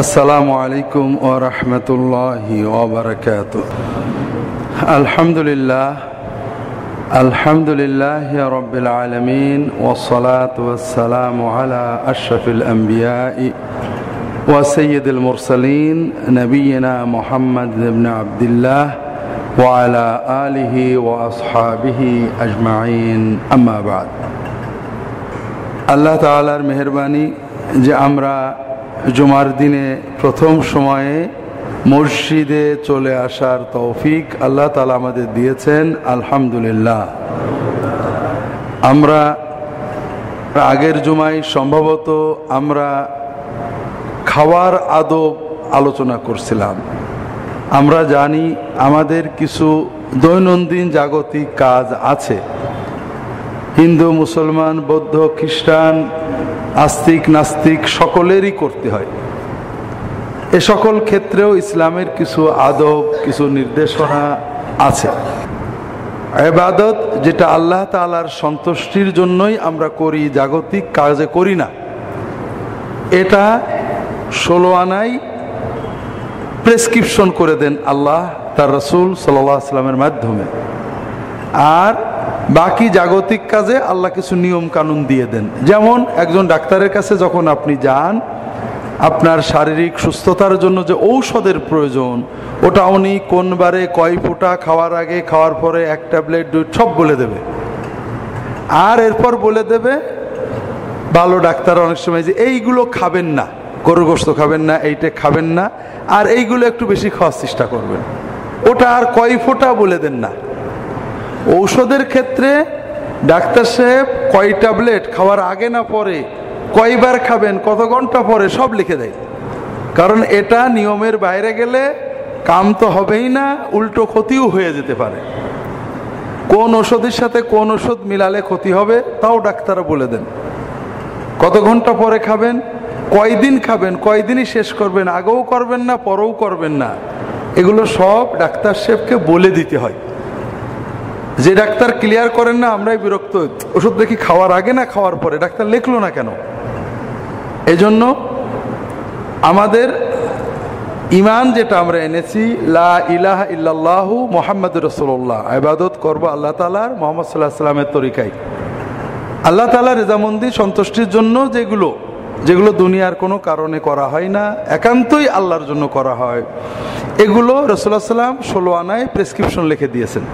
আসসালামু আলাইকুম ওয়া রাহমাতুল্লাহি ওয়া বারাকাতুহু। আলহামদুলিল্লাহি রাব্বিল আলামিন ওয়াস সালাতু ওয়াস সালামু আলা আশরাফিল আমবিয়াই ওয়া সাইয়্যিদিল মুরসালিন নবিয়িনা মুহাম্মদ ইবনে আবদুল্লাহ ওয়া আলা আলিহি ওয়া আসহাবিহি আজমাইন, আম্মা বা'দ। আল্লাহ তাআলার মেহেরবানি যে আমরা জুমার দিনে প্রথম সময়ে মসজিদে চলে আসার তৌফিক আল্লাহ তাআলা আমাদের দিয়েছেন, আলহামদুলিল্লাহ। আমরা আগের জুমায় সম্ভবত আমরা খাওয়ার আদব আলোচনা করছিলাম। আমরা জানি আমাদের কিছু দৈনন্দিন জাগতিক কাজ আছে, হিন্দু, মুসলমান, বৌদ্ধ, খ্রিস্টান, আস্তিক নাস্তিক সকলেরই করতে হয়। এ সকল ক্ষেত্রেও ইসলামের কিছু আদব, কিছু নির্দেশনা আছে। ইবাদত যেটা আল্লাহ তাআলার সন্তুষ্টির জন্যই আমরা করি, জাগতিক কাজে করি না, এটা 16 আনায় প্রেসক্রিপশন করে দেন আল্লাহ তার রাসূল সাল্লাল্লাহু আলাইহি ওয়াসাল্লামের মাধ্যমে। আর বাকি জাগতিক কাজে আল্লাহ কিছু নিয়ম কানুন দিয়ে দেন। যেমন একজন ডাক্তারের কাছে যখন আপনি যান, আপনার শারীরিক সুস্থতার জন্য যে ঔষধের প্রয়োজন, ওটা উনি কোন বারে কয় ফোঁটা, খাওয়ার আগে, খাওয়ার পরে, 1 ট্যাবলেট, 2, সব বলে দেবে। আর এরপর বলে দেবে, ভালো ডাক্তার অনেক সময় যে এইগুলো খাবেন না, গরুর গোশত খাবেন না, এইটা খাবেন না, আর এইগুলো একটু বেশি খাওয়ার চেষ্টা করবেন। ওটা আর কয় ফোঁটা বলে দেন না। ঔষধের ক্ষেত্রে ডাক্তার সাহেব কয় ট্যাবলেট খাওয়ার আগে না পরে, কয়বার খাবেন, কত ঘন্টা পরে, সব লিখে দেয়। কারণ এটা নিয়মের বাইরে গেলে কাম তো হবেই না, উল্টো ক্ষতিও হয়ে যেতে পারে। কোন ওষুধের সাথে কোন ওষুধ মিলালে ক্ষতি হবে তাও ডাক্তাররা বলে দেন। কত ঘন্টা পরে খাবেন, কয়দিন খাবেন, কয়দিনই শেষ করবেন, আগেও করবেন না, পরেও করবেন না, এগুলো সব ডাক্তার সাহেবকে বলে দিতে হয়। যে ডাক্তার ক্লিয়ার করেন না, আমরাই বিরক্ত। ওষুধ দেখি খাওয়ার আগে না খাওয়ার পরে, ডাক্তার লিখলো না কেন? এজন্য আমাদের ঈমান যেটা আমরা এনেছি, লা ইলাহা ইল্লাল্লাহু মুহাম্মাদুর রাসূলুল্লাহ, ইবাদত করব আল্লাহ তাআলার, মুহাম্মদ সাল্লাল্লাহু আলাইহি ওয়াসাল্লামের তরিকায়। আল্লাহ তাআলার রেজামন্দি সন্তুষ্টির জন্য যেগুলো দুনিয়ার কোনো কারণে করা হয় না, একান্তই আল্লাহর জন্য করা হয়, এগুলো রাসূলুল্লাহ সাল্লাল্লাহু আলাইহি ওয়াসাল্লাম 16 আনায় প্রেসক্রিপশন লিখে দিয়েছেন।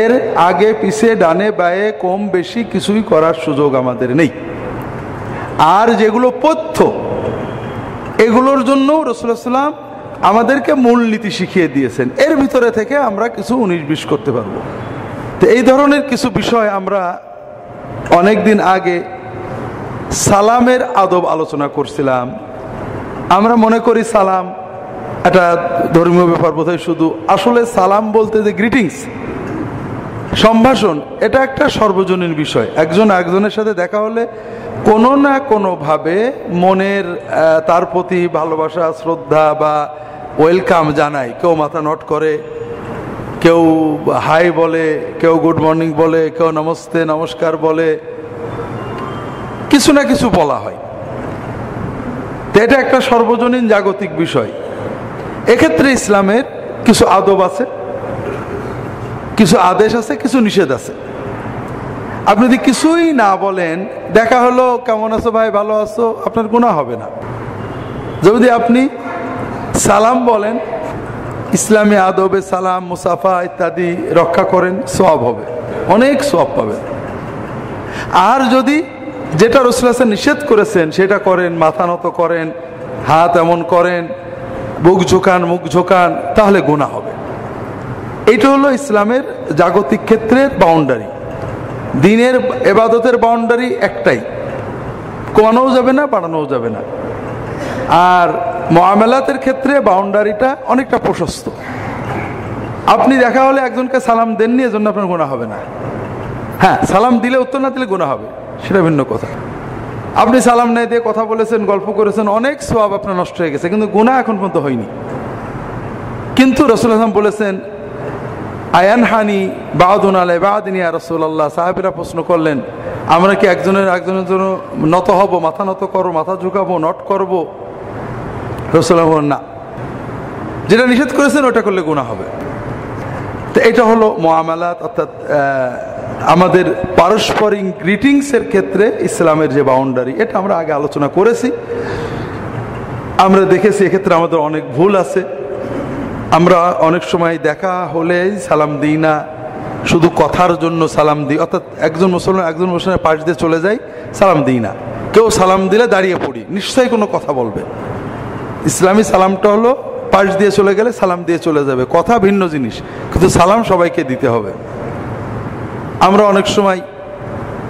এর আগে পিছে, ডানে বায়ে, কম বেশি কিছুই করার সুযোগ আমাদের নেই। আর যেগুলো পথ্য, এগুলোর জন্য রাসূলুল্লাহ সাল্লাল্লাহু আলাইহি ওয়াসাল্লাম আমাদেরকে মূলনীতি শিখিয়ে দিয়েছেন। এর ভিতরে থেকে আমরা কিছু 19-20 করতে পারবো। তো এই ধরনের কিছু বিষয় আমরা অনেক দিন আগে সালামের আদব আলোচনা করছিলাম। আমরা মনে করি সালাম একটা ধর্মীয় ব্যাপার বোধহয় শুধু। আসলে সালাম বলতে যে গ্রিটিংস, সম্ভাষণ, এটা একটা সর্বজনীন বিষয়। একজন একজনের সাথে দেখা হলে কোনো না কোনোভাবে মনের তার প্রতি ভালোবাসা, শ্রদ্ধা বা ওয়েলকাম জানায়। কেউ মাথা নট করে, কেউ হাই বলে, কেউ গুড মর্নিং বলে, কেউ নমস্তে, নমস্কার বলে, কিছু না কিছু বলা হয়। তো এটা একটা সর্বজনীন জাগতিক বিষয়। এক্ষেত্রে ইসলামের কিছু আদব আছে, কিছু আদেশ আছে, কিছু নিষেধ আছে। আপনি যদি কিছুই না বলেন, দেখা হলো কেমন আছো ভাই, ভালো আছো, আপনার গুনাহ হবে না। যদি আপনি সালাম বলেন, ইসলামী আদবে সালাম, মুসাফা ইত্যাদি রক্ষা করেন, সওয়াব হবে, অনেক সওয়াব পাবেন। আর যদি যেটা রাসূলুল্লাহ নিষেধ করেছেন সেটা করেন, মাথা নত করেন, হাত এমন করেন, বুক ঝোঁকান, মুখ ঝোঁকান, তাহলে গুনাহ হবে। এটা হলো ইসলামের জাগতিক ক্ষেত্রের বাউন্ডারি। দিনের ইবাদতের বাউন্ডারি একটাই, কমানোও যাবে না, বাড়ানোও যাবে না। আর মুআমালাতের ক্ষেত্রে বাউন্ডারিটা অনেকটা প্রশস্ত। আপনি দেখা হলে একজনকে সালাম দেননি, এজন্য আপনার গুনাহ হবে না। হ্যাঁ, সালাম দিলে, উত্তর না দিলে গুনাহ হবে, সেটা ভিন্ন কথা। আপনি সালাম না দিয়ে কথা বলেছেন, গল্প করেছেন, অনেক সওয়াব আপনার নষ্ট হয়ে গেছে, কিন্তু গুনাহ এখন পর্যন্ত হয়নি। কিন্তু রাসূলুল্লাহ সাল্লাল্লাহু আলাইহি ওয়াসাল্লাম বলেছেন, আয়ানহানি বাউদুন আলা বাউদিন ইয়া রাসূলুল্লাহ। সাহাবীরা প্রশ্ন করলেন, আমরা কি একজনের জন্য নত হব, মাথা নত করবো, মাথা ঝুঁকাবো, নট করব? রাসূলুল্লাহ বলেন না, যেটা নিষেধ করেছেন ওটা করলে গুনাহ হবে। তো এটা হলো মুআমালাত, অর্থাৎ আমাদের পারস্পরিক গ্রিটিংসের ক্ষেত্রে ইসলামের যে বাউন্ডারি, এটা আমরা আগে আলোচনা করেছি। আমরা দেখেছি এক্ষেত্রে আমাদের অনেক ভুল আছে। আমরা অনেক সময় দেখা হলেই সালাম দিই না, শুধু কথার জন্য সালাম দিই, অর্থাৎ একজন মুসলমানের পাশ দিয়ে চলে যাই, সালাম দিই না। কেউ সালাম দিলে দাঁড়িয়ে পড়ি, নিশ্চয়ই কোনো কথা বলবে। ইসলামী সালামটা হলো পাশ দিয়ে চলে গেলে সালাম দিয়ে চলে যাবে, কথা ভিন্ন জিনিস, কিন্তু সালাম সবাইকে দিতে হবে। আমরা অনেক সময়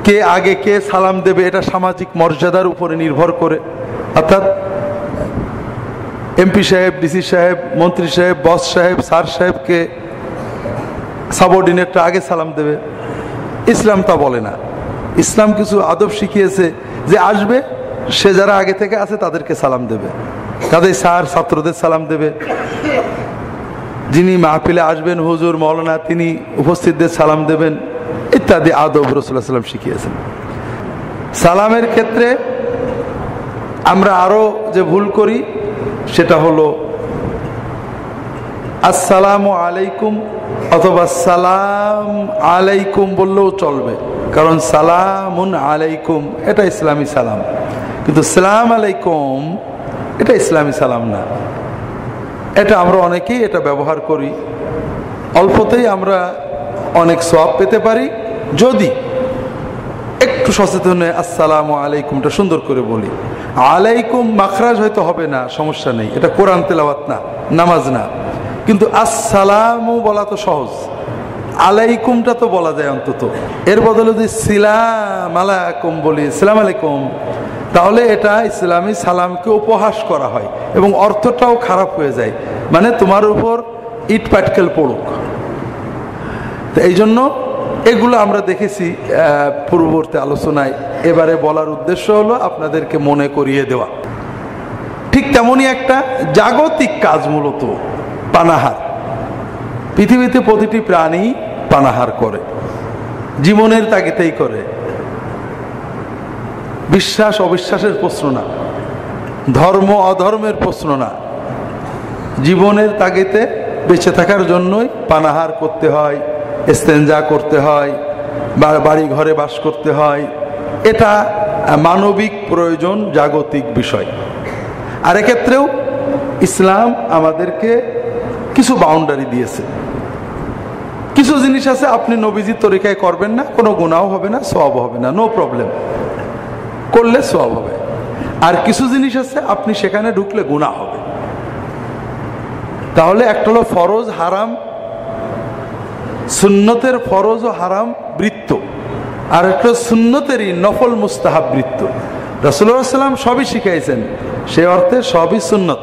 কে আগে কে সালাম দেবে এটা সামাজিক মর্যাদার উপরে নির্ভর করে, অর্থাৎ এমপি সাহেব, ডিসি সাহেব, মন্ত্রী সাহেব, বস সাহেব, স্যার সাহেবকে সাবঅর্ডিনেটটা আগে সালাম দেবে। ইসলাম তা বলে না। ইসলাম কিছু আদব শিখিয়েছে যে আসবে সে যারা আগে থেকে আছে তাদেরকে সালাম দেবে, কাজেই স্যার ছাত্রদের সালাম দেবে, যিনি মাহফিলে আসবেন হুজুর মৌলানা তিনি উপস্থিতদের সালাম দেবেন, ইত্যাদি আদব রাসূলুল্লাহ সাল্লাল্লাহু আলাইহি ওয়াসাল্লাম শিখিয়েছেন। সালামের ক্ষেত্রে আমরা আরো যে ভুল করি সেটা হলো আসসালামু আলাইকুম অথবা সালাম আলাইকুম বললেও চলবে, কারণ সালামুন আলাইকুম এটা ইসলামী সালাম, কিন্তু সালাম আলাইকুম এটা ইসলামী সালাম না। এটা আমরা অনেকেই এটা ব্যবহার করি, অল্পতেই আমরা অনেক সওয়াব পেতে পারি যদি একটু সচেতন হয়ে আসসালামু আলাইকুমটা সুন্দর করে বলি। আলাইকুম মাখরাজ হয়তো হবে না, সমস্যা নেই, এটা কোরআন তেলাওয়াত না, নামাজ না, কিন্তু আসসালামু বলা তো সহজ, আলাইকুমটা তো বলা যায় অন্তত। এর বদলে যদি সালাম আলাইকুম বলি, সালাম আলাইকুম, তাহলে এটা ইসলামী সালামকে উপহাস করা হয় এবং অর্থটাও খারাপ হয়ে যায়, মানে তোমার উপর ইট পাটকেল পড়ুক। তো এই জন্য এগুলো আমরা দেখেছি পূর্ববর্তী আলোচনায়। এবারে বলার উদ্দেশ্য হলো আপনাদেরকে মনে করিয়ে দেওয়া। ঠিক তেমনই একটা জাগতিক কাজ মূলত পানাহার। পৃথিবীতে প্রতিটি প্রাণী পানাহার করে, জীবনের তাগিদেই করে। বিশ্বাস অবিশ্বাসের প্রশ্ন না, ধর্ম অধর্মের প্রশ্ন না, জীবনের তাগিদে বেঁচে থাকার জন্যই পানাহার করতে হয়, ইস্তেঞ্জা করতে হয়, বাড়ি ঘরে বাস করতে হয়। এটা মানবিক প্রয়োজন, জাগতিক বিষয়। আর এক্ষেত্রেও ইসলাম আমাদেরকে কিছু বাউন্ডারি দিয়েছে। কিছু জিনিস আছে আপনি নবীজির তরিকায় করবেন না, কোনো গুনাহ হবে না, সওয়াব হবে না, নো প্রবলেম, করলে সওয়াব হবে। আর কিছু জিনিস আছে আপনি সেখানে ঢুকলে গুনাহ হবে। তাহলে একটা হলো ফরজ হারাম, সুন্নতের ফরজ ও হারাম বৃত্ত, আর একটা সুন্নতেরই নফল মুস্তাহাব বৃত্ত। রাসূলুল্লাহ সাল্লাল্লাহু আলাইহি ওয়াসাল্লাম সবই শিখাইছেন, সে অর্থে সবই সুন্নত,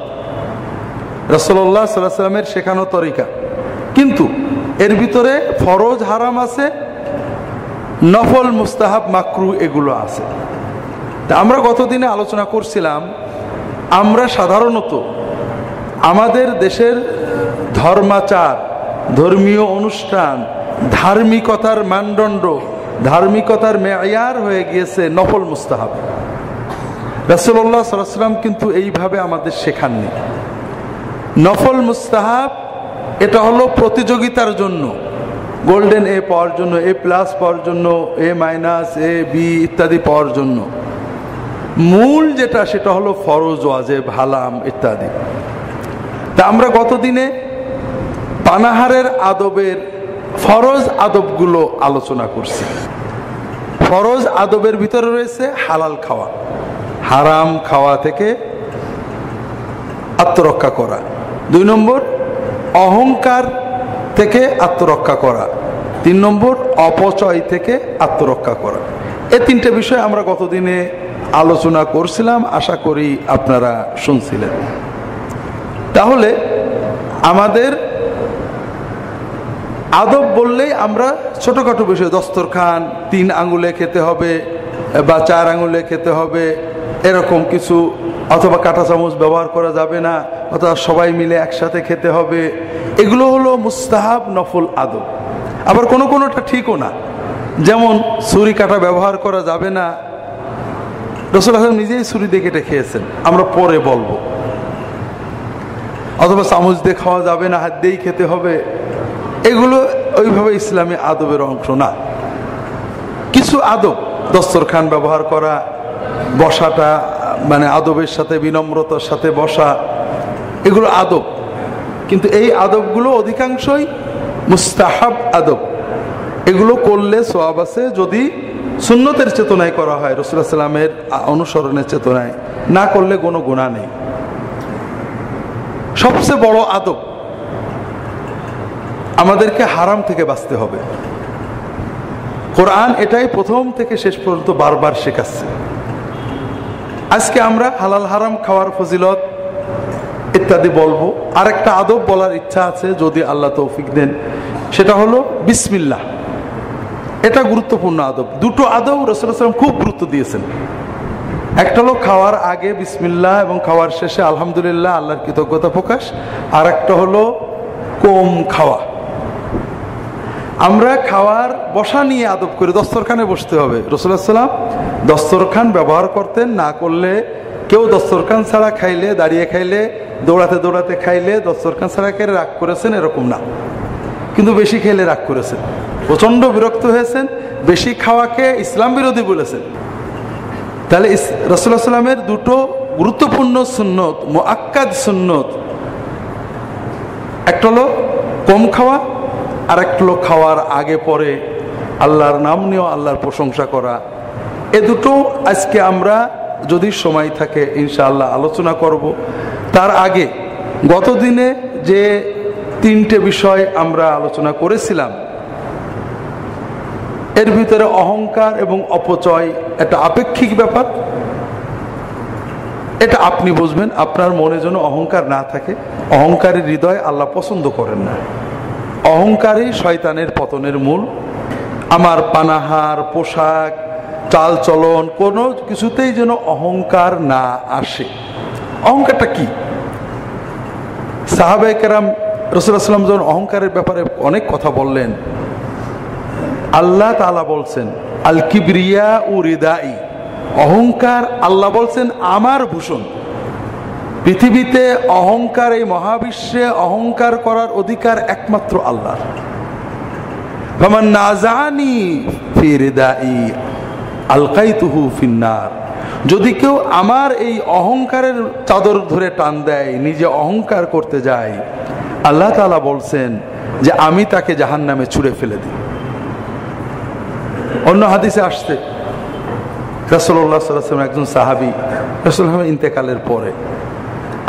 রাসূলুল্লাহ সাল্লাল্লাহু আলাইহি ওয়াসাল্লামের শেখানো তরিকা। কিন্তু এর ভিতরে ফরজ হারাম আছে, নফল মুস্তাহাব মাকরু এগুলো আছে। তা আমরা গতদিনে আলোচনা করছিলাম, আমরা সাধারণত আমাদের দেশের ধর্মাচার, ধর্মীয় অনুষ্ঠান, ধার্মিকতার মানদণ্ড, ধার্মিকতার মেয়ার হয়ে গিয়েছে নফল মুস্তাহাব। রাসূলুল্লাহ সাল্লাল্লাহু আলাইহি ওয়াসাল্লাম কিন্তু এইভাবে আমাদের শেখাননি। নফল মুস্তাহাব এটা হলো প্রতিযোগিতার জন্য, গোল্ডেন এ পাওয়ার জন্য, এ প্লাস পাওয়ার জন্য, এ মাইনাস, এ বি ইত্যাদি পাওয়ার জন্য। মূল যেটা সেটা হলো ফরজ, ওয়াজিব, হালাম ইত্যাদি। তা আমরা গতদিনে পানাহারের আদবের ফরজ আদবগুলো আলোচনা করছি। ফরজ আদবের ভিতরে রয়েছে হালাল খাওয়া, হারাম খাওয়া থেকে আত্মরক্ষা করা। 2 নম্বর অহংকার থেকে আত্মরক্ষা করা। 3 নম্বর অপচয় থেকে আত্মরক্ষা করা। এই 3টে বিষয় আমরা গতদিনে আলোচনা করছিলাম, আশা করি আপনারা শুনছিলেন। তাহলে আমাদের আদব বললেই আমরা ছোটখাটো বিষয়, দস্তরখান 3 আঙ্গুলে খেতে হবে বা 4 আঙ্গুলে খেতে হবে এরকম কিছু, অথবা কাঁটা চামচ ব্যবহার করা যাবে না, অথবা সবাই মিলে একসাথে খেতে হবে, এগুলো হলো মুস্তাহাব নফল আদব। আবার কোনোটা ঠিকও না, যেমন ছুরি কাঁটা ব্যবহার করা যাবে না, রাসূলুল্লাহ নিজেই ছুরি দিয়ে কেটে খেয়েছেন, আমরা পরে বলবো। অথবা চামচ দিয়ে খাওয়া যাবে না, হাত দিয়েই খেতে হবে, এগুলো ওইভাবে ইসলামী আদবের অংশ না। কিছু আদব, দস্তরখান ব্যবহার করা, বসাটা মানে আদবের সাথে বিনম্রতার সাথে বসা, এগুলো আদব। কিন্তু এই আদবগুলো অধিকাংশই মুস্তাহাব আদব। এগুলো করলে সওয়াব আছে যদি সুন্নতের চেতনায় করা হয়, রাসূলুল্লাহ সাল্লাল্লাহু আলাইহি ওয়াসাল্লামের অনুসরণের চেতনায়, না করলে কোনো গুনাহ নেই। সবচেয়ে বড় আদব, আমাদেরকে হারাম থেকে বাঁচতে হবে। কোরআন এটাই প্রথম থেকে শেষ পর্যন্ত বারবার শেখাচ্ছে। আজকে আমরা হালাল হারাম খাওয়ার ফজিলত ইত্যাদি বলবো। আরেকটা আদব বলার ইচ্ছা আছে যদি আল্লাহ তৌফিক দেন, সেটা হলো বিসমিল্লাহ। এটা গুরুত্বপূর্ণ আদব। দুটো আদব রাসূলুল্লাহ সাল্লাল্লাহু আলাইহি ওয়াসাল্লাম খুব গুরুত্ব দিয়েছেন। একটা হলো খাওয়ার আগে বিসমিল্লাহ এবং খাওয়ার শেষে আলহামদুলিল্লাহ, আল্লাহর কৃতজ্ঞতা প্রকাশ। আর একটা হলো কম খাওয়া। আমরা খাওয়ার বসা নিয়ে আদব করি, দস্তরখানে বসতে হবে। রাসূলুল্লাহ সাল্লাল্লাহু আলাইহি ওয়াসাল্লাম দস্তরখান ব্যবহার করতেন, না করলে কেউ দস্তরখান ছাড়া খাইলে, দাঁড়িয়ে খাইলে, দৌড়াতে দৌড়াতে খাইলে, দস্তরখান ছাড়া খেলে রাগ করেছেন এরকম না, কিন্তু বেশি খেলে রাগ করেছেন, প্রচন্ড বিরক্ত হয়েছেন, বেশি খাওয়াকে ইসলাম বিরোধী বলেছেন। তাহলে রাসূলুল্লাহ সাল্লাল্লাহু আলাইহি ওয়াসাল্লামের দুটো গুরুত্বপূর্ণ সুন্নত, মুআক্কাদ সুন্নত, একটা হলো কম খাওয়া, আর একটা হলো খাওয়ার আগে পরে আল্লাহর নাম নিয়ে আল্লাহর প্রশংসা করা। এ দুটো আজকে আমরা যদি সময় থাকে ইনশাআল্লাহ আলোচনা করব। তার আগে গত দিনে যে তিনটে বিষয় আমরা আলোচনা করেছিলাম, এর ভিতরে অহংকার এবং অপচয় একটা আপেক্ষিক ব্যাপার। এটা আপনি বুঝবেন, আপনার মনে যেন অহংকার না থাকে। অহংকারী হৃদয় আল্লাহ পছন্দ করেন না। অহংকারই শয়তানের পতনের মূল। আমার পানাহার, পোশাক, চাল চলন, কোনো কিছুতেই যেন অহংকার না আসে। অহংকারটা কি? সাহাবায়ে কেরাম রাসূলুল্লাহ সাল্লাল্লাহু আলাইহি ওয়াসাল্লাম যখন অহংকারের ব্যাপারে অনেক কথা বললেন, আল্লাহ তাআলা বলছেন আল কিবরিয়া উ রিদাই, অহংকার আল্লাহ বলছেন আমার ভূষণ। পৃথিবীতে অহংকার, এই মহাবিশ্বে অহংকার করার অধিকার একমাত্র আল্লাহর। ফামান নাযানি ফি রিদাই আলকাইতুহু ফিন্নার, যদি কেউ আমার এই অহংকারের চাদর ধরে টান দেয়, নিজে অহংকার করতে যায়, আল্লাহ তাআলা বলছেন যে আমি তাকে জাহান্নামে ছুঁড়ে ফেলে দিই। অন্য হাদিসে আসছে রাসূলুল্লাহ সাল্লাল্লাহু আলাইহি ওয়াসাল্লাম একজন সাহাবী রাসূলুল্লাহ ইন্তেকালের পরে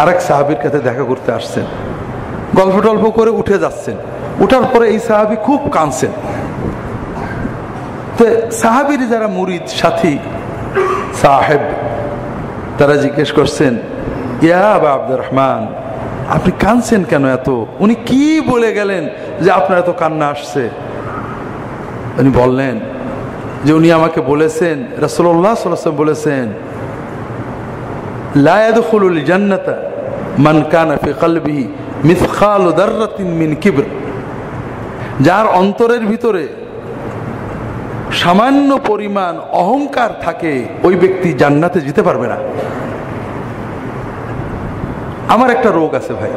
আরেক সাহাবীর কাছে দেখা করতে আসছেন, গল্প টল্প করে উঠে যাচ্ছেন। উঠার পরে এই সাহাবী খুব কাঁদছেন। তো সাহাবীর যারা মুরিদ সাথী সাহেব, তারা জিজ্ঞেস করছেন, ইয়া আবা আব্দুর রহমান, আপনি কাঁদছেন কেন এত? উনি কি বলে গেলেন যে আপনার এত কান্না আসছে? উনি বললেন যে উনি আমাকে বলেছেন, রাসূলুল্লাহ সাল্লাল্লাহু আলাইহি ওয়াসাল্লাম বলেছেন, লা ইয়াদখুলুল জান্নাতা মান কানা ফি কলবিহি মিসকালু দাররাতিন মিন কিবর, যার অন্তরের ভিতরে সামান্য পরিমাণ অহংকার থাকে ওই ব্যক্তি জান্নাতে যেতে পারবে না। আমার একটা রোগ আছে ভাই,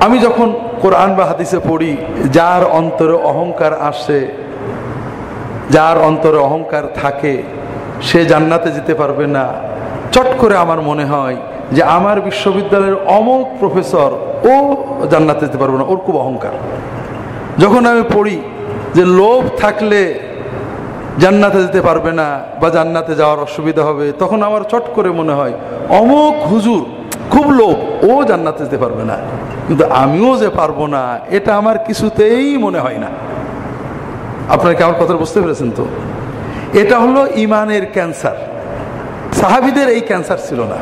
আমি যখন কোরআন বা হাদিসে পড়ি যার অন্তরে অহংকার আসে, যার অন্তরে অহংকার থাকে সে জান্নাতে যেতে পারবে না, চট করে আমার মনে হয় যে আমার বিশ্ববিদ্যালয়ের অমুক প্রফেসর ও জান্নাতে যেতে পারবে না, ওর খুব অহংকার। যখন আমি পড়ি যে লোভ থাকলে জান্নাতে যেতে পারবে না বা জান্নাতে যাওয়ার অসুবিধা হবে, তখন আমার চট করে মনে হয় অমুক হুজুর খুব লোভ, ও জান্নাতে যেতে পারবে না, কিন্তু আমিও যে পারবো না এটা আমার কিছুতেই মনে হয় না। আপনারা কি আমার কথা বুঝতে পেরেছেন? তো এটা হলো ইমানের ক্যান্সার। সাহাবীদের এই ক্যান্সার ছিল না।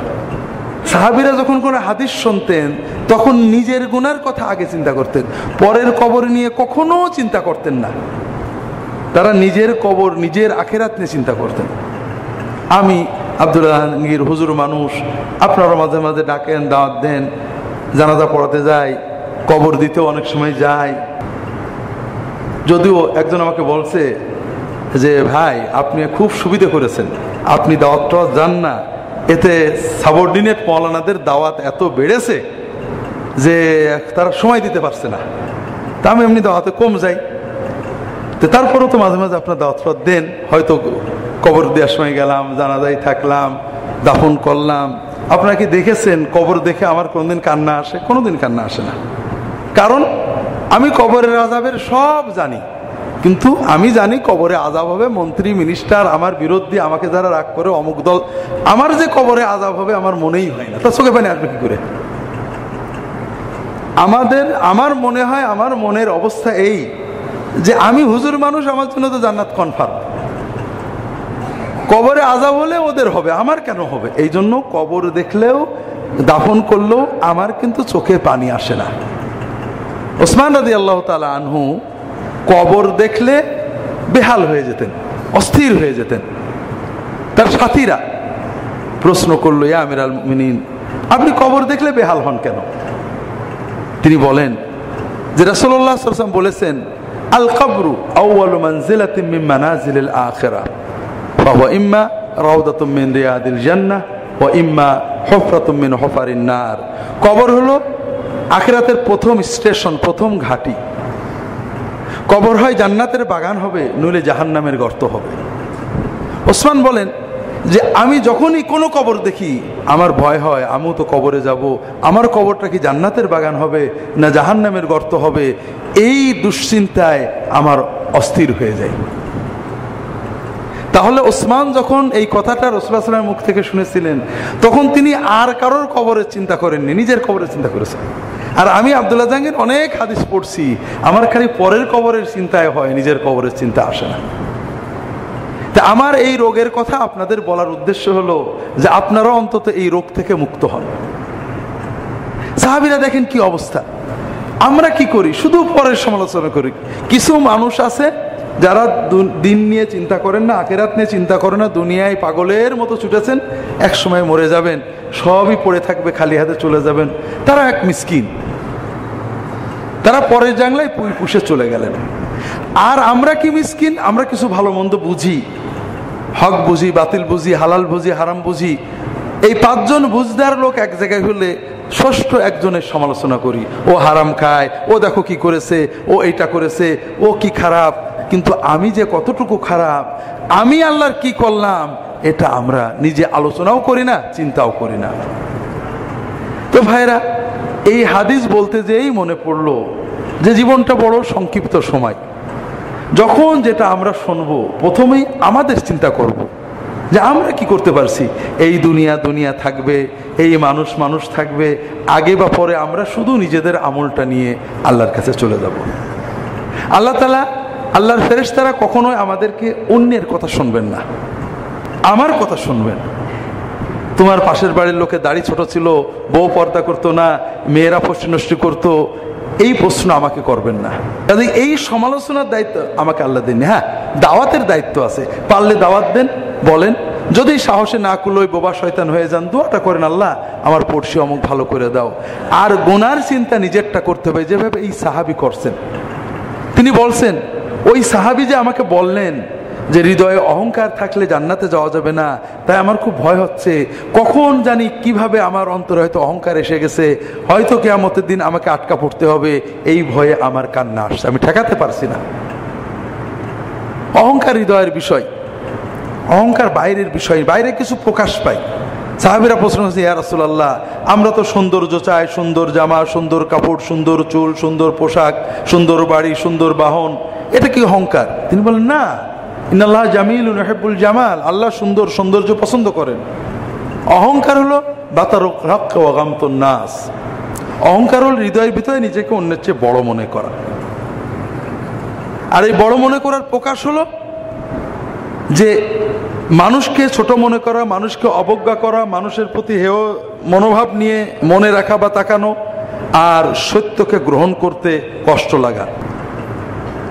সাহাবীরা যখন কোনো হাদিস শুনতেন তখন নিজের গুনার কথা আগে চিন্তা করতেন, পরের কবর নিয়ে কখনো চিন্তা করতেন না। তারা নিজের কবর, নিজের আখিরাত নিয়ে চিন্তা করতেন। আমি আব্দুল জাহাঙ্গীর হুজুর মানুষ, আপনারা মাঝে মাঝে ডাকেন, দাওয়াত দেন, জানাজা পড়াতে যাই, কবর দিতেও অনেক সময় যাই। যদিও একজন আমাকে বলছে যে ভাই আপনি খুব সুবিধা করেছেন, আপনি দাওয়াত যান না, এতে সাবঅর্ডিনেট মৌলানাদের দাওয়াত এত বেড়েছে যে তারা সময় দিতে পারছে না, তা আমি এমনি দাওয়াতে কম যাই, তো তারপরেও তো মাঝে মাঝে আপনার দাওয়াত দেন, হয়তো কবর দেওয়ার সময় গেলাম, জানাজায় থাকলাম, দাফন করলাম। আপনারা কি দেখেছেন কবর দেখে আমার কোনোদিন কান্না আসে? কোনোদিন কান্না আসে না, কারণ আমি কবরের আযাবের সব জানি। কিন্তু আমি জানি কবরে আযাব হবে, মন্ত্রী মিনিস্টার আমার বিরোধী, আমাকে যারা রাগ করে অমুক দল, আমার যে কবরে আযাব হবে আমার মনেই হয় না। তা চোখে পানি আসবে কি করে? আমার মনে হয়, আমার মনের অবস্থা এই যে আমি হুজুর মানুষ, আমার জন্য তো জান্নাত কনফার্ম। কবরে আযাব হলে ওদের হবে, আমার কেন হবে? এই জন্য কবর দেখলেও, দাফন করলেও আমার কিন্তু চোখে পানি আসে না। ওসমান রাদিয়াল্লাহু তাআলা আনহু কবর দেখলে বেহাল হয়ে যেতেন, অস্থির হয়ে যেতেন। তার সাথীরা প্রশ্ন করলো, ইয়া আমিরাল মুমিনিন, আপনি কবর দেখলে বেহাল হন কেন? তিনি বলেন যে রাসূলুল্লাহ সাল্লাল্লাহু আলাইহি ওয়াসাল্লাম বলেছেন, আল কবরু আউয়ালু মানজিলাতিন মিন মানাজিলিল আখিরাহ ফাহুয়া ইম্মা রাউদাতুম মিন রিয়াদিল জান্নাহ ওয়া ইম্মা হুফরাতুম মিন হুফারিন নার। কবর হলো আখিরাতের প্রথম স্টেশন, প্রথম ঘাঁটি। কবর হয় জান্নাতের বাগান হবে, নইলে জাহান্নামের গর্ত হবে। ওসমান বলেন যে আমি যখনই কোনো কবর দেখি আমার ভয় হয়, আমিও তো কবরে যাব, আমার কবরটা কি জান্নাতের বাগান হবে না জাহান্নামের গর্ত হবে, এই দুশ্চিন্তায় আমার অস্থির হয়ে যায়। তাহলে ওসমান যখন এই কথাটা রাসূলুল্লাহ সাল্লাল্লাহু আলাইহি ওয়াসাল্লামের মুখ থেকে শুনেছিলেন, তখন তিনি আর কারোর কবরের চিন্তা করেননি, নিজের কবরের চিন্তা করেছেন। আর আমি আব্দুল্লাহ জাহাঙ্গীর অনেক হাদিস পড়ছি, আমার খালি পরের কবরের চিন্তায় হয়, নিজের কবরের চিন্তা আসে না। তা আমার এই রোগের কথা আপনাদের বলার উদ্দেশ্য হলো যে আপনারা অন্তত এই রোগ থেকে মুক্ত হন। সাহাবীরা দেখেন কি অবস্থা, আমরা কি করি? শুধু পরের সমালোচনা করি। কিছু মানুষ আছে যারা দিন নিয়ে চিন্তা করেন না, আখিরাত নিয়ে চিন্তা করেন না, দুনিয়ায় পাগলের মতো ছুটেছেন, এক সময় মরে যাবেন, সবই পড়ে থাকবে, খালি হাতে চলে যাবেন। তারা এক মিসকিন, তারা পরের জাংলায় পুষে চলে গেলেন। আর আমরা কি মিসকিন, আমরা কিছু ভালো মন্দ বুঝি, হক বুঝি, বাতিল বুঝি, হালাল বুঝি, হারাম বুঝি। এই পাঁচজন বুঝদার লোক এক জায়গায় হলে ষষ্ঠ একজনের সমালোচনা করি, ও হারাম খায়, ও দেখো কি করেছে, ও এইটা করেছে, ও কি খারাপ। কিন্তু আমি যে কতটুকু খারাপ, আমি আল্লাহর কি করলাম, এটা আমরা নিজে আলোচনাও করি না, চিন্তাও করি না। তো ভাইরা, এই হাদিস বলতে যেই মনে পড়লো যে জীবনটা বড় সংক্ষিপ্ত সময়। যখন যেটা আমরা শুনবো, প্রথমেই আমাদের চিন্তা করব যে আমরা কি করতে পারছি। এই দুনিয়া থাকবে, এই মানুষ থাকবে, আগে বা পরে আমরা শুধু নিজেদের আমলটা নিয়ে আল্লাহর কাছে চলে যাব। আল্লাহ তাআলা, আল্লাহর ফেরেশতারা কখনোই আমাদেরকে অন্যের কথা শুনবেন না, আমার কথা শুনবেন। তোমার পাশের বাড়ির লোকে দাড়ি ছোট ছিল, বউ পর্দা করতো না, মেয়েরা পশ্চিম নষ্টি করতো, এই প্রশ্ন আমাকে করবেন না। কাজে এই সমালোচনার দায়িত্ব আমাকে আল্লাহ দেননি। হ্যাঁ, দাওয়াতের দায়িত্ব আছে, পারলে দাওয়াত দেন, বলেন। যদি সাহসে না কুলোই বোবা শয়তান হয়ে যান, দোয়াটা করেন, আল্লাহ আমার পড়শি অমুক ভালো করে দাও। আর গুনার চিন্তা নিজেরটা করতে হবে, যেভাবে এই সাহাবী করছেন। তিনি বলছেন, ওই সাহাবী যে আমাকে বললেন যে হৃদয়ে অহংকার থাকলে জান্নাতে যাওয়া যাবে না, তাই আমার খুব ভয় হচ্ছে, কখন জানি কিভাবে আমার অন্তরে হয়তো অহংকার এসে গেছে, হয়তো কিয়ামতের দিন আমাকে আটকা পড়তে হবে, এই ভয়ে আমার কান্না আসছে, আমি ঠেকাতে পারছি না। অহংকার হৃদয়ের বিষয়, অহংকার বাইরের বিষয়, বাইরে কিছু প্রকাশ পায়। সাহাবীরা প্রশ্ন করছে, ইয়া রাসূলুল্লাহ, আমরা তো সৌন্দর্য চাই, সুন্দর জামা, সুন্দর কাপড়, সুন্দর চুল, সুন্দর পোশাক, সুন্দর বাড়ি, সুন্দর বাহন, এটা কি অহংকার? তিনি বলেন, না, ইন্নাল্লাহ জামিলুন ইউহিব্বুল জামাল, আল্লাহ সুন্দর, সৌন্দর্য পছন্দ করেন। অহংকার হলো বাতারুক হক ওয়া গামতুন নাস, অহংকার হল হৃদয়ের ভিতরে নিজেকে অন্যের চেয়ে বড় মনে করা। আর এই বড় মনে করার প্রকাশ হলো যে মানুষকে ছোট মনে করা, মানুষকে অবজ্ঞা করা, মানুষের প্রতি হেয় মনোভাব নিয়ে মনে রাখা বা তাকানো, আর সত্যকে গ্রহণ করতে কষ্ট লাগা।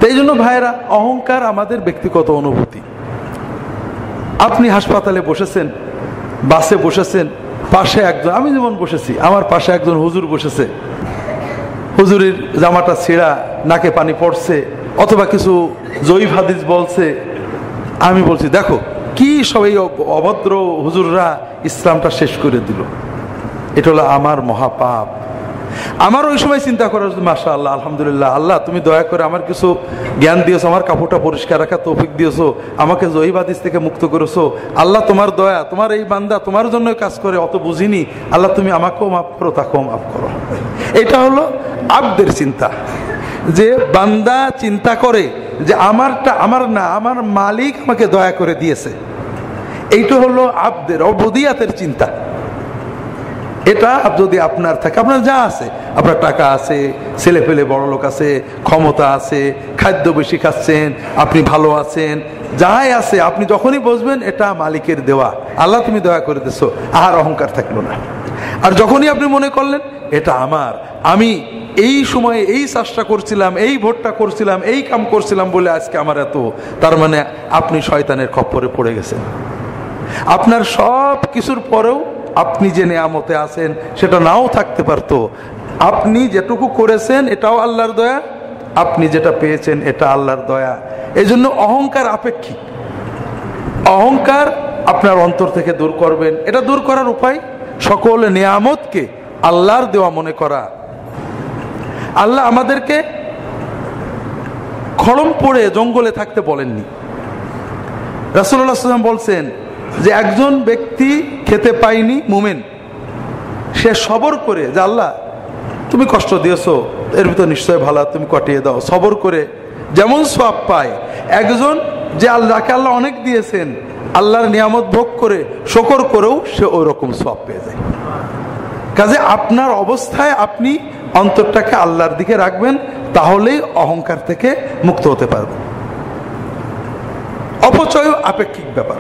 এই জন্য ভাইয়েরা, অহংকার আমাদের ব্যক্তিগত অনুভূতি। আপনি হাসপাতালে বসেছেন, বাসে বসেছেন, পাশে একজন, আমি যেমন বসেছি, আমার পাশে একজন হুজুর বসেছে, হুজুরের জামাটা ছেঁড়া, নাকে পানি পড়ছে, অথবা কিছু জয়ীফ হাদিস বলছে। আমি বলছি, দেখো কি সব এই অভদ্র হুজুররা ইসলামটা শেষ করে দিল, এটা হলো আমার মহাপাপ। আমার ওই সময় চিন্তা করা, মাশাআল্লাহ আলহামদুলিল্লাহ, আল্লাহ তুমি দয়া করে আমার কিছু জ্ঞান দিয়েছো, আমার কাপড়টা পরিষ্কার রাখার তৌফিক দিয়েছো, আমাকে জহিব হাদিস থেকে মুক্ত করেছো, আল্লাহ তোমার দয়া, তোমার এই বান্দা তোমার জন্য কাজ করে, অত বুঝিনি, আল্লাহ তুমি আমাকেও মাফ করো, তাকেও মাফ করো। এটা হলো আব্দের চিন্তা, যে বান্দা চিন্তা করে যে আমারটা আমার না, আমার মালিক আমাকে দয়া করে দিয়েছে। এইটা হলো আব্দের অবদিয়াতের চিন্তা। এটা যদি আপনার থাকে, আপনার যা আছে, আপনার টাকা আছে, ছেলে পেলে বড় লোক আছে, ক্ষমতা আছে, খাদ্য বেশি খাচ্ছেন, আপনি ভালো আছেন, যাই আছে, আপনি যখনই বুঝবেন এটা মালিকের দেওয়া, আল্লাহ তুমি দয়া করে দিছো, আর অহংকার থাকলো না। আর যখনই আপনি মনে করলেন এটা আমার, আমি এই সময়ে এই চাষটা করছিলাম, এই ভোটটা করছিলাম, এই কাম করছিলাম বলে আজকে আমার এত, তার মানে আপনি শয়তানের খপ্পরে পড়ে গেছেন। আপনার সব কিছুর পরেও আপনি যে নেয়ামতে আছেন সেটা নাও থাকতে পারতো। আপনি যেটুকু করেছেন এটাও আল্লাহর দয়া, আপনি যেটা পেয়েছেন এটা আল্লাহর দয়া। এই জন্য অহংকার আপেক্ষিক। অহংকার আপনার অন্তর থেকে দূর করবেন। এটা দূর করার উপায় সকল নেয়ামতকে আল্লাহর দেওয়া মনে করা। আল্লাহ আমাদেরকে খড়ম পড়ে জঙ্গলে থাকতে বলেননি। রাসূলুল্লাহ সাল্লাল্লাহু আলাইহি ওয়াসাল্লাম বলছেন যে একজন ব্যক্তি খেতে পায়নি মুমিন, সে সবর করে, যে আল্লাহ তুমি কষ্ট দিয়েছো, এর ভিতর নিশ্চয় ভালো, তুমি কাটিয়ে দাও, সবর করে যেমন সওয়াব পায়, একজন যে যাকে আল্লাহ অনেক দিয়েছেন, আল্লাহর নিয়ামত ভোগ করে শুকর করেও সে ওই রকম সওয়াব পেয়ে যায়। কাজে আপনার অবস্থায় আপনি অন্তরটাকে আল্লাহর দিকে রাখবেন, তাহলেই অহংকার থেকে মুক্ত হতে পারবেন। অপচয় আপেক্ষিক ব্যাপার।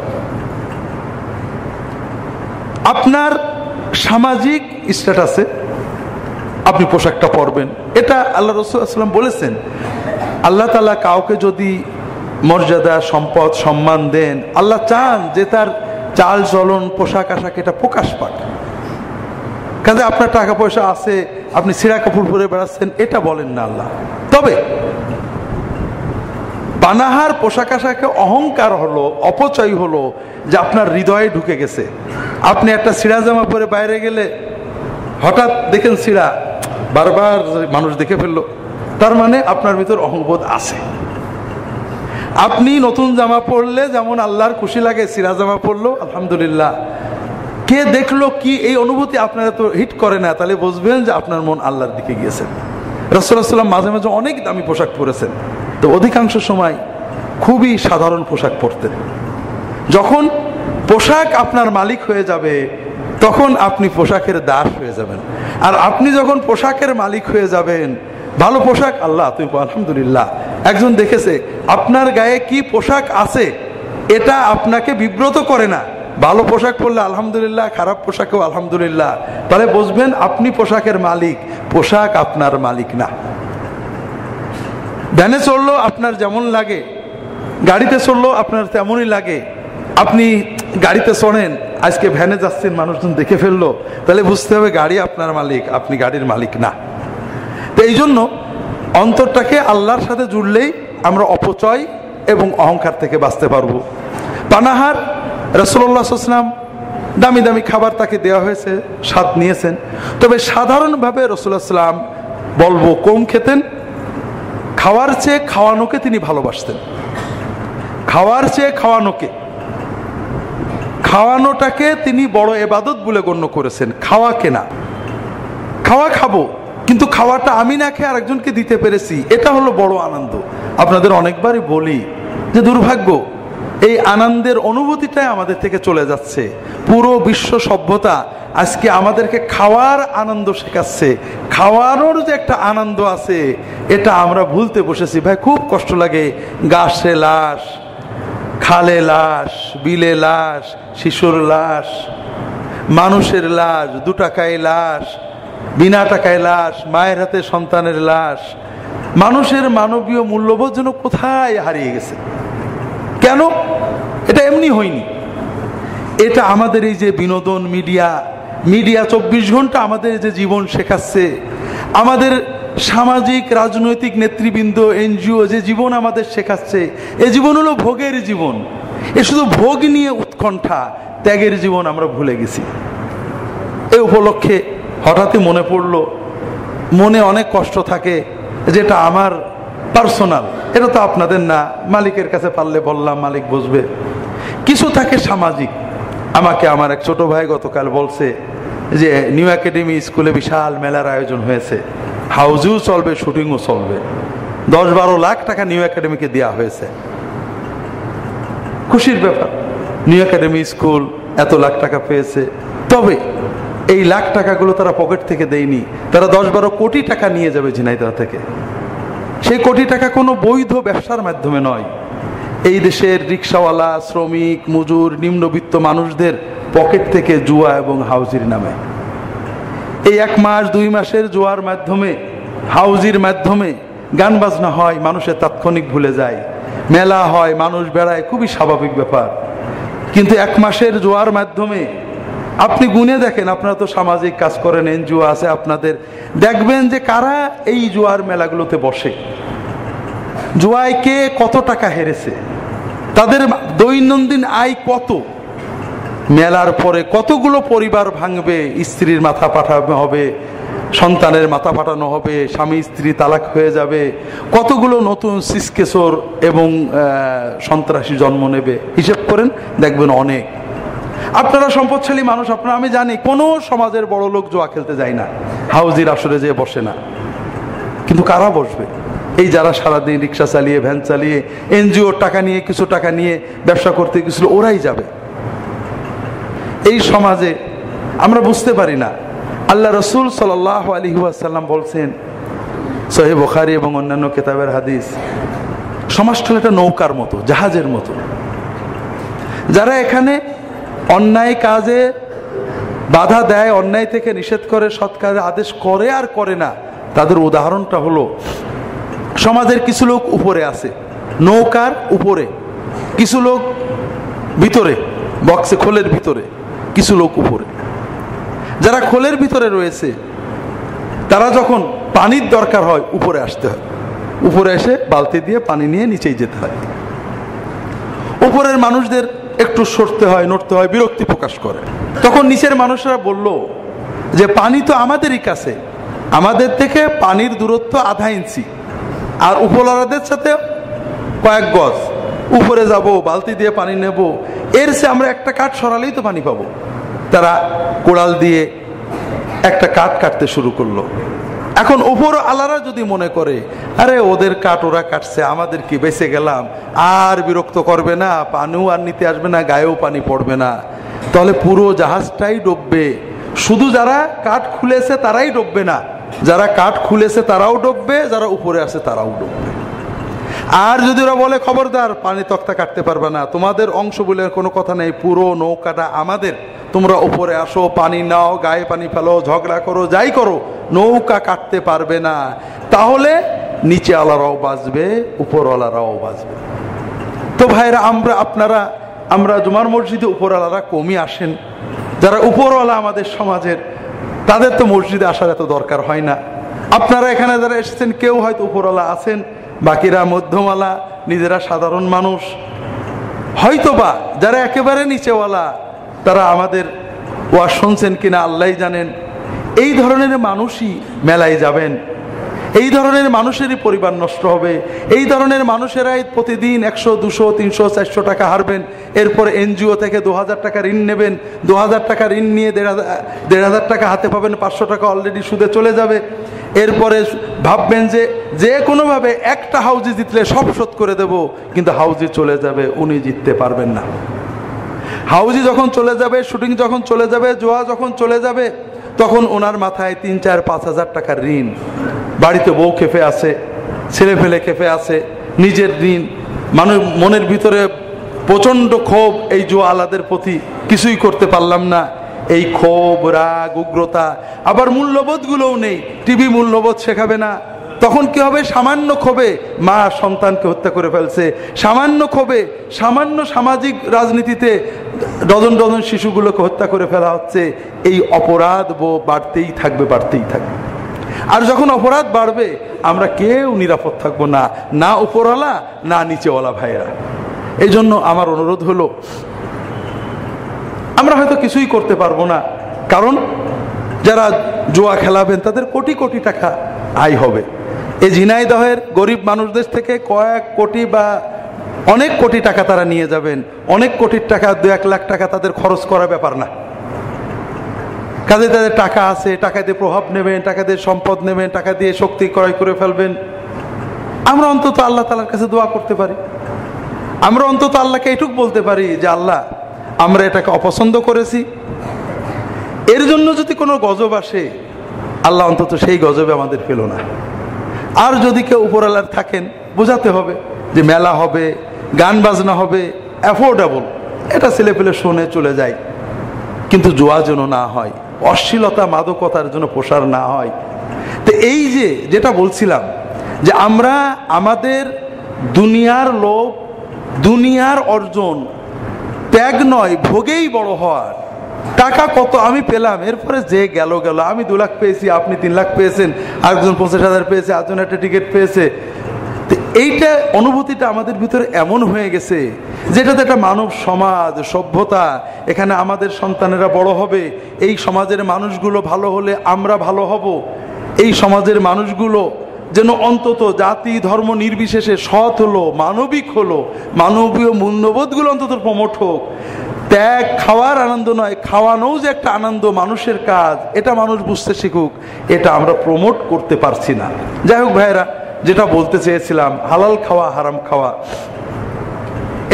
আপনার সামাজিক স্ট্যাটাসে আপনি পোশাকটা পরবেন, এটা আল্লাহ রাসূল সাল্লাল্লাহু আলাইহি ওয়াসাল্লাম বলেছেন। আল্লাহ তাআলা কাউকে যদি মর্যাদা, সম্পদ, সম্মান দেন, আল্লাহ চান যে তার চাল চলন, পোশাক আশাক এটা প্রকাশ পাক। কাজে আপনার টাকা পয়সা আছে, আপনি ছিঁড়া কাপড় পরে বেড়াচ্ছেন, এটা বলেন না আল্লাহ। তবে বানাহার পোশাক আশাকে অহংকার হলো, অপচয় হলো যে আপনার হৃদয়ে ঢুকে গেছে। আপনি একটা ছিঁড়া জামা পরে বাইরে গেলে হঠাৎ দেখেন ছিঁড়া, বারবার মানুষ দেখে ফেললো, তার মানে আপনার ভিতর অহংবোধ আছে। আপনি নতুন জামা পরলে যেমন আল্লাহর খুশি লাগে, ছিঁড়া জামা পরলো আলহামদুলিল্লাহ, কে দেখলো কি, এই অনুভূতি আপনারা তো হিট করে না, তাহলে বুঝবেন যে আপনার মন আল্লাহর দিকে গিয়েছে। রাসূলুল্লাহ সাল্লাল্লাহু আলাইহি ওয়াসাল্লাম মাঝে মাঝে অনেক দামি পোশাক পরেছেন, তো অধিকাংশ সময় খুবই সাধারণ পোশাক পরতেন। যখন পোশাক আপনার মালিক হয়ে যাবে, তখন আপনি পোশাকের দাস হয়ে যাবেন। আর আপনি যখন পোশাকের মালিক হয়ে যাবেন, ভালো পোশাক, আল্লাহ তুমি আলহামদুলিল্লাহ, একজন দেখেছে আপনার গায়ে কি পোশাক আছে, এটা আপনাকে বিব্রত করে না। ভালো পোশাক পরলে আলহামদুলিল্লাহ, খারাপ পোশাকেও আলহামদুলিল্লাহ, তাহলে বুঝবেন আপনি পোশাকের মালিক, পোশাক আপনার মালিক না। ভ্যানে চললো আপনার যেমন লাগে, গাড়িতে চললো আপনার তেমনই লাগে। আপনি গাড়িতে চড়েন, আজকে ভ্যানে যাচ্ছেন, মানুষজন দেখে ফেললো, তাহলে বুঝতে হবে গাড়ি আপনার মালিক, আপনি গাড়ির মালিক না। তো এই জন্য অন্তরটাকে আল্লাহর সাথে জুড়লেই আমরা অপচয় এবং অহংকার থেকে বাঁচতে পারবো। পানাহার, রাসূলুল্লাহ সাল্লাল্লাহু আলাইহি ওয়াসাল্লাম দামি দামি খাবার তাকে দেওয়া হয়েছে, স্বাদ নিয়েছেন, তবে সাধারণভাবে রাসূলুল্লাহ সাল্লাল্লাহু আলাইহি ওয়াসাল্লাম বলবো কম খেতেন। খাওয়ার চেয়ে খাওয়ানোকে তিনি ভালোবাসতেন। খাওয়ার চেয়ে খাওয়ানোকে, খাওয়ানোটাকে তিনি বড় ইবাদত বলে গণ্য করেছেন, খাওয়াকে না। খাওয়া খাবো, কিন্তু খাওয়াটা আমি না খেয়ে আরেকজনকে দিতে পেরেছি, এটা হলো বড় আনন্দ। আপনাদের অনেকবারই বলি যে দুর্ভাগ্য, এই আনন্দের অনুভূতিটাই আমাদের থেকে চলে যাচ্ছে। পুরো বিশ্ব সভ্যতা আজকে আমাদেরকে খাওয়ার আনন্দ শেখাচ্ছে, খাওয়ানোর যে একটা আনন্দ আছে এটা আমরা ভুলতে বসেছি। ভাই খুব কষ্ট লাগে, গাছে লাশ, খালে লাশ, বিলে লাশ, শিশুর লাশ, মানুষের লাশ, 2 টাকায় লাশ, বিনা টাকায় লাশ, মায়ের হাতে সন্তানের লাশ। মানুষের মানবীয় মূল্যবোধ যেন কোথায় হারিয়ে গেছে। কেন? এটা এমনি হয়নি। এটা আমাদের এই যে বিনোদন মিডিয়া 24 ঘন্টা আমাদের যে জীবন শেখাচ্ছে, আমাদের সামাজিক রাজনৈতিক নেতৃবৃন্দ, এনজিও যে জীবন আমাদের শেখাচ্ছে, এই জীবন হলো ভোগের জীবন। এ শুধু ভোগ নিয়ে উৎকণ্ঠা, ত্যাগের জীবন আমরা ভুলে গেছি। এই উপলক্ষে হঠাৎই মনে পড়লো মনে অনেক কষ্ট থাকে, যেটা আমার পার্সোনাল, এটা তো আপনাদের না, মালিকের কাছে পারলে বললাম, মালিক বুঝবে। কিছু থাকে সামাজিক। আমাকে আমার এক ছোট ভাই গতকাল বলছে যে নিউ একাডেমি স্কুলে বিশাল মেলার আয়োজন হয়েছে, হাউজেও চলবে, শুটিংও চলবে, 10-12 লাখ টাকা নিউ একাডেমিকে দেওয়া হয়েছে। খুশির ব্যাপার, নিউ একাডেমি স্কুল এত লাখ টাকা পেয়েছে। তবে এই লাখ টাকাগুলো তারা পকেট থেকে দেয়নি, তারা 10-12 কোটি টাকা নিয়ে যাবে ঝিনাইদহ থেকে। সেই কোটি টাকা কোনো বৈধ ব্যবসার মাধ্যমে নয়, এই দেশের রিক্সাওয়ালা, শ্রমিক, মজুর, নিম্নবিত্ত মানুষদের পকেট থেকে জুয়া এবং হাউজির নামে। এই 1 মাস 2 মাসের জুয়ার মাধ্যমে, হাউজির মাধ্যমে গান বাজনা হয়, মানুষের তাৎক্ষণিক ভুলে যায়, মেলা হয়, মানুষ বেড়ায়, খুবই স্বাভাবিক ব্যাপার। কিন্তু 1 মাসের জুয়ার মাধ্যমে আপনি গুনে দেখেন, আপনারা তো সামাজিক কাজ করেন, এনজিও আছে আপনাদের, দেখবেন যে কারা এই জুয়ার মেলাগুলোতে বসে, জুয়ায় কে কত টাকা হেরেছে, তাদের দৈনন্দিন আয় কত, মেলার পরে কতগুলো পরিবার ভাঙবে, স্ত্রীর মাথা পাঠানো হবে, সন্তানের মাথা পাঠানো হবে, স্বামী স্ত্রী তালাক হয়ে যাবে, কতগুলো নতুন সিসকেসর এবং সন্ত্রাসী জন্ম নেবে, হিসেব করেন দেখবেন অনেক। আপনারা সম্পদশালী মানুষ, আপনারা, আমি জানি কোনো সমাজের বড় লোক জুয়া খেলতে যায় না, হাউজির আসরে যেয়ে বসে না, কিন্তু কারা বসবে? এই যারা সারাদিন রিক্সা চালিয়ে, ভ্যান চালিয়ে, এনজিওর টাকা নিয়ে, কিছু টাকা নিয়ে ব্যবসা করতে গেছিল, ওরাই যাবে। এই সমাজে আমরা বুঝতে পারি না। আল্লাহ রসুল সাল্লাল্লাহু আলাইহি ওয়াসাল্লাম বলছেন, সহিহ বুখারী এবং অন্যান্য কিতাবের হাদিস, সমাজটা একটা নৌকার মতো, জাহাজের মতো। যারা এখানে অন্যায় কাজে বাধা দেয়, অন্যায় থেকে নিষেধ করে, সৎ কাজে আদেশ করে আর করে না, তাদের উদাহরণটা হলো, সমাজের কিছু লোক উপরে আছে, নৌকার উপরে, কিছু লোক ভিতরে, বক্সে, খোলের ভিতরে, কিছু লোক উপরে। যারা খোলের ভিতরে রয়েছে, তারা যখন পানির দরকার হয়, উপরে আসতে হয়, উপরে এসে বালতি দিয়ে পানি নিয়ে নিচেই যেতে হয়। উপরের মানুষদের একটু সরতে হয়, নড়তে হয়, বিরক্তি প্রকাশ করে। তখন নিচের মানুষরা বলল যে পানি তো আমাদেরই কাছে, আমাদের থেকে পানির দূরত্ব আধা ইঞ্চি, আর উপরওয়ালাদের সাথে কয়েক গজ, উপরে যাব, বালতি দিয়ে পানি নেব, এর চেয়ে আমরা একটা কাঠ সরালেই তো পানি পাবো। তারা কোড়াল দিয়ে একটা কাঠ কাটতে শুরু করলো। এখন উপর আলারা যদি মনে করে, আরে ওদের কাঠ ওরা কাটছে, আমাদের কি, বেঁচে গেলাম, আর বিরক্ত করবে না, পানিও আর নিতে আসবে না, গায়েও পানি পড়বে না, তাহলে পুরো জাহাজটাই ডুববে। শুধু যারা কাঠ খুলেছে তারাই ডুববে না, যারা কাঠ খুলেছে তারাও ডুববে, যারা উপরে আছে তারাও ডুববে। আর যদি ওরা বলে, খবরদার, পানি তক্তা কাটতে পারবে না, তোমাদের অংশ বলে কোনো কথা নেই, পুরো নৌকাটা আমাদের, তোমরা উপরে আসো, পানি নাও, গায়ে পানি ফেলো, ঝগড়া করো, যাই করো, নৌকা কাটতে পারবে না, তাহলে নিচে আলারাও বাঁচবে, উপরওয়ালারাও বাঁচবে। তো ভাইরা, আমরা জুমার মসজিদে উপরওয়ালারা কমই আসেন। যারা উপরওয়ালা আমাদের সমাজের, তাদের তো মসজিদে আসার এত দরকার হয় না। আপনারা এখানে যারা এসেছেন, কেউ হয়তো উপরওয়ালা আছেন, বাকিরা মধ্যমওয়ালা, নিজেরা সাধারণ মানুষ। হয়তোবা যারা একেবারে নিচেওয়ালা, তারা আমাদের ওয়াজ শুনছেন কিনা আল্লাহই জানেন। এই ধরনের মানুষই মেলায় যাবেন, এই ধরনের মানুষেরই পরিবার নষ্ট হবে, এই ধরনের মানুষেরাই প্রতিদিন 100, 200, 300, 400 টাকা হারবেন। এরপরে এনজিও থেকে 2000 টাকা ঋণ নেবেন, 2000 টাকা ঋণ নিয়ে 1500 টাকা হাতে পাবেন, 500 টাকা অলরেডি সুদে চলে যাবে। এরপরে ভাববেন যে কোনোভাবে একটা হাউজি জিতলে সব শোধ করে দেব, কিন্তু হাউজি চলে যাবে, উনি জিততে পারবেন না। হাউজি যখন চলে যাবে, শুটিং যখন চলে যাবে, জুয়া যখন চলে যাবে, তখন ওনার মাথায় 3, 4, 5 হাজার টাকার ঋণ, বাড়িতে বউ খেপে আছে, ছেলে ফেলে খেপে আছে, নিজের ঋণ, মনের ভিতরে প্রচন্ড ক্ষোভ এই জুয়ালাদের প্রতি, কিছুই করতে পারলাম না, এই ক্ষোভ, রাগ, উগ্রতা। আবার মূল্যবোধগুলোও নেই, টিভি মূল্যবোধ শেখাবে না। তখন কি হবে? সামান্য ক্ষোভে মা সন্তানকে হত্যা করে ফেলছে, সামান্য ক্ষোভে, সামান্য সামাজিক রাজনীতিতে ডজন ডজন শিশুগুলোকে হত্যা করে ফেলা হচ্ছে। এই অপরাধ বাড়তেই থাকবে, বাড়তেই থাকবে। আর যখন অপরাধ বাড়বে, আমরা কেউ নিরাপদ থাকবো না, না উপরওয়ালা না নিচেওয়ালা ভাইরা। এই জন্য আমার অনুরোধ হলো, আমরা হয়তো কিছুই করতে পারবো না, কারণ যারা জুয়া খেলাবেন, তাদের কোটি কোটি টাকা আয় হবে। এই ঝিনাইদহের গরিব মানুষদের থেকে কয়েক কোটি বা অনেক কোটি টাকা তারা নিয়ে যাবেন। অনেক কোটির টাকা, 2-1 লাখ টাকা তাদের খরচ করা ব্যাপার না। কাজে তাদের টাকা আছে, টাকা দিয়ে প্রভাব নেবেন, টাকা দিয়ে সম্পদ নেবেন, টাকা দিয়ে শক্তি ক্রয় করে ফেলবেন। আমরা অন্তত আল্লাহ তাআলার কাছে দোয়া করতে পারি। আমরা অন্তত আল্লাহকে এটুকু বলতে পারি যে আল্লাহ, আমরা এটাকে অপছন্দ করেছি, এর জন্য যদি কোনো গজব আসে, আল্লাহ অন্তত সেই গজবে আমাদের ফেলো না। আর যদি কেউ উপরওয়ালার থাকেন, বোঝাতে হবে যে মেলা হবে, গান বাজনা হবে, অ্যাফোর্ডেবল, এটা ছেলে পেলে শুনে চলে যায়, কিন্তু জুয়া যেন না হয়, অশ্লীলতা মাদকতার জন্য প্রসার না হয়। তো এই যে যেটা বলছিলাম যে আমরা আমাদের দুনিয়ার লোভ, দুনিয়ার অর্জন ত্যাগ নয়, ভোগেই বড় হওয়ার। টাকা কত আমি পেলাম, এরপরে যে গেল গেল, আমি 2 লাখ পেয়েছি, আপনি 3 লাখ পেয়েছেন, আরেকজন 50,000 পেয়েছে, আরেকজন একটা টিকিট পেয়েছে। এইটা অনুভূতিটা আমাদের ভিতরে এমন হয়ে গেছে যেটাতে একটা মানব সমাজ, সভ্যতা, এখানে আমাদের সন্তানেরা বড় হবে, এই সমাজের মানুষগুলো ভালো হলে আমরা ভালো হব, এই সমাজের মানুষগুলো যেন অন্তত জাতি ধর্ম নির্বিশেষে সৎ হলো, মানবিক হলো, মানবীয় মূল্যবোধগুলো অন্তত প্রমোট হোক। ত্যাগ খাওয়ার আনন্দ নয়, খাওয়ানোও যে একটা আনন্দ, মানুষের কাজ, এটা মানুষ বুঝতে শিখুক, এটা আমরা প্রমোট করতে পারছি না। যাই হোক ভাইয়েরা, যেটা বলতে চেয়েছিলাম, হালাল খাওয়া হারাম খাওয়া,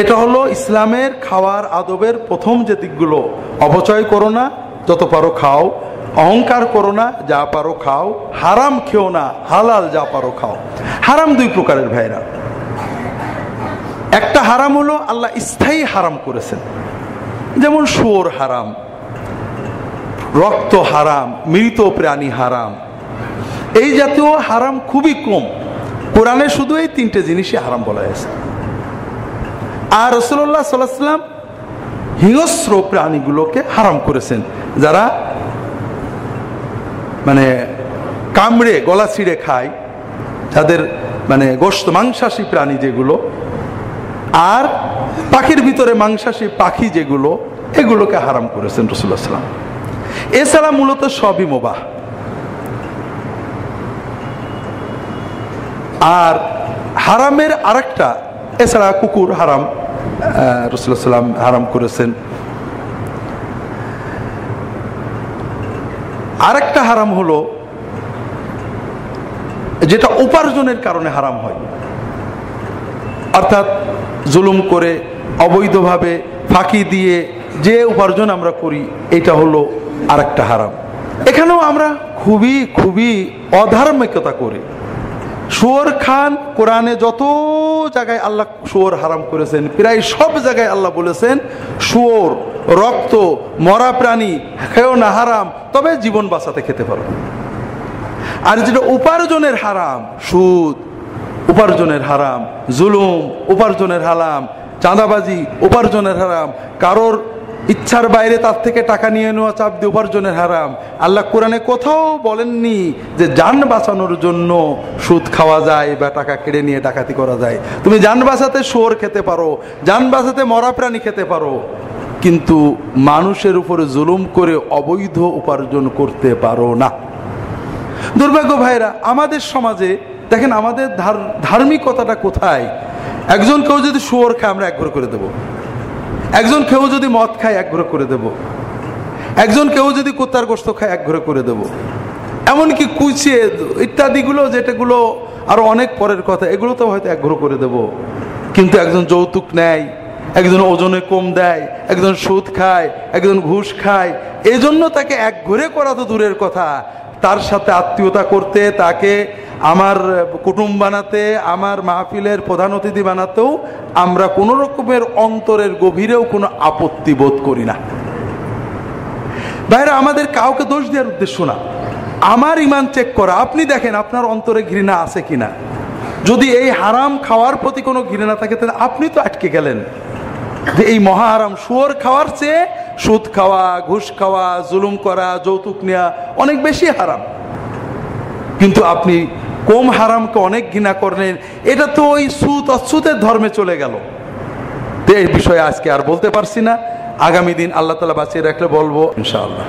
এটা হলো ইসলামের খাওয়ার আদবের প্রথম যে দিকগুলো। অপচয় করো না, যত পারো খাও। অহংকার করো না, যা পারো খাও। হারাম খেও না, হালাল যা পারো খাও। হারাম 2 প্রকারের ভাইরা। একটা হারাম হলো আল্লাহ স্থায়ী হারাম করেছেন, যেমন শুয়োর হারাম, রক্ত হারাম, মৃত প্রাণী হারাম। এই জাতীয় হারাম খুবই কম, কোরআনে শুধু এই 3টে জিনিসই হারাম বলা হয়েছে। আর রাসূলুল্লাহ সাল্লাল্লাহু আলাইহি ওয়াসাল্লাম হিংস্র প্রাণীগুলোকে হারাম করেছেন, যারা মানে কামড়ে গলা ছিঁড়ে খায়, যাদের মানে গোশত মাংসাশী প্রাণী যেগুলো, আর পাখির ভিতরে মাংসাশী পাখি যেগুলো, এগুলোকে হারাম করেছেন রাসূলুল্লাহ সাল্লাল্লাহু আলাইহি ওয়াসাল্লাম। এছাড়া মূলত সবই মুবাহ। আর হারামের আরেকটা, এছাড়া কুকুর হারাম, রাসূলুল্লাহ সাল্লাল্লাহু আলাইহি ওয়াসাল্লাম হারাম করেছেন। আরেকটা হারাম হলো যেটা উপার্জনের কারণে হারাম হয়, অর্থাৎ জুলুম করে, অবৈধভাবে, ফাঁকি দিয়ে যে উপার্জন আমরা করি, এটা হলো আরেকটা হারাম। এখানেও আমরা খুবই খুবই অধার্মিকতা করি। শুয়োর খান, কোরআনে যত জায়গায় আল্লাহ শুয়োর হারাম করেছেন, প্রায় সব জায়গায় আল্লাহ বলেছেন শুয়োর, রক্ত, মরা প্রাণী খেও না, হারাম, তবে জীবন বাঁচাতে খেতে পারো। আর যেটা উপার্জনের হারাম, সুদ উপার্জনের হারাম, জুলুম উপার্জনের হারাম, চাঁদাবাজি উপার্জনের হারাম, কারোর ইচ্ছার বাইরে তার থেকে টাকা নিয়ে নেওয়া, চাপ দিয়ে উপার্জনের হারাম। আল্লাহ কোরআনে কোথাও বলেননি যে জান বাঁচানোর জন্য সুদ খাওয়া যায় বা টাকা কেড়ে নিয়ে ডাকাতি করা যায়। তুমি জান বাঁচাতে শুয়োর খেতে পারো, জান বাঁচাতে মরা প্রাণী খেতে পারো, কিন্তু মানুষের উপরে জুলুম করে অবৈধ উপার্জন করতে পারো না। দুর্ভাগ্য ভাইরা, আমাদের সমাজে দেখেন আমাদের ধার্মিকতাটা কোথায়। একজন কেউ যদি শুয়োর খায়, আমরা 1 ঘর করে দেবো। একজন কেউ যদি মদ খায়, 1 ঘর করে দেব। একজন কেউ যদি কুত্তার গোশত খায়, 1 ঘরে করে দেব। এমনকি কুচিয়ে ইত্যাদিগুলো, যেটাগুলো আরো অনেক পরের কথা, এগুলো তো হয়তো 1 ঘর করে দেব। কিন্তু একজন যৌতুক নেয়, একজন ওজনে কম দেয়, একজন সুদ খায়, একজন ঘুষ খায়, এই জন্য তাকে 1 ঘরে করা তো দূরের কথা, তার সাথে আত্মীয়তা করতে, তাকে আমার কুটুম বানাতে, আমার মাহফিলের প্রধান অতিথি বানাতেও আমরা কোনো রকমের অন্তরের গভীরেও কোনো আপত্তি বোধ করি না। ভাইরা, আমাদের কাউকে দোষ দেওয়ার উদ্দেশ্য না, আমার ঈমান চেক করা। আপনি দেখেন আপনার অন্তরে ঘৃণা আছে কিনা। যদি এই হারাম খাওয়ার প্রতি কোনো ঘৃণা থাকে, তাহলে আপনি তো আটকে গেলেন যে এই মহা হারাম। শুয়োর খাওয়ার চেয়ে সুদ খাওয়া, ঘুষ খাওয়া, জুলুম করা, যৌতুক নেওয়া অনেক বেশি হারাম, কিন্তু আপনি কম হারামকে অনেক ঘৃণা করলেন। এটা তো ওই সুদ অসুদের ধর্মে চলে গেল। এই বিষয়ে আজকে আর বলতে পারছি না, আগামী দিন আল্লাহ তাআলা বাঁচিয়ে রাখলে বলবো ইনশাআল্লাহ।